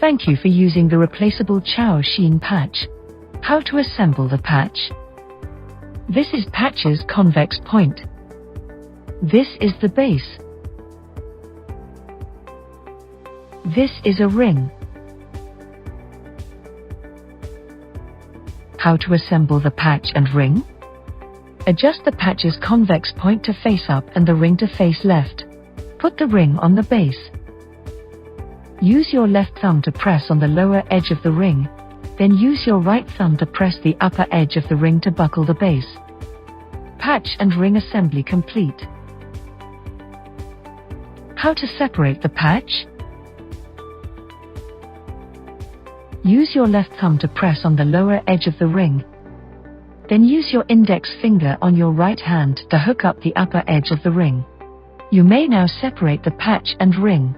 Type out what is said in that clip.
Thank you for using the replaceable Qiao Xin patch. How to assemble the patch. This is patch's convex point. This is the base. This is a ring. How to assemble the patch and ring? Adjust the patch's convex point to face up and the ring to face left. Put the ring on the base. Use your left thumb to press on the lower edge of the ring, then use your right thumb to press the upper edge of the ring to buckle the base. Patch and ring assembly complete. How to separate the patch? Use your left thumb to press on the lower edge of the ring. Then use your index finger on your right hand to hook up the upper edge of the ring. You may now separate the patch and ring.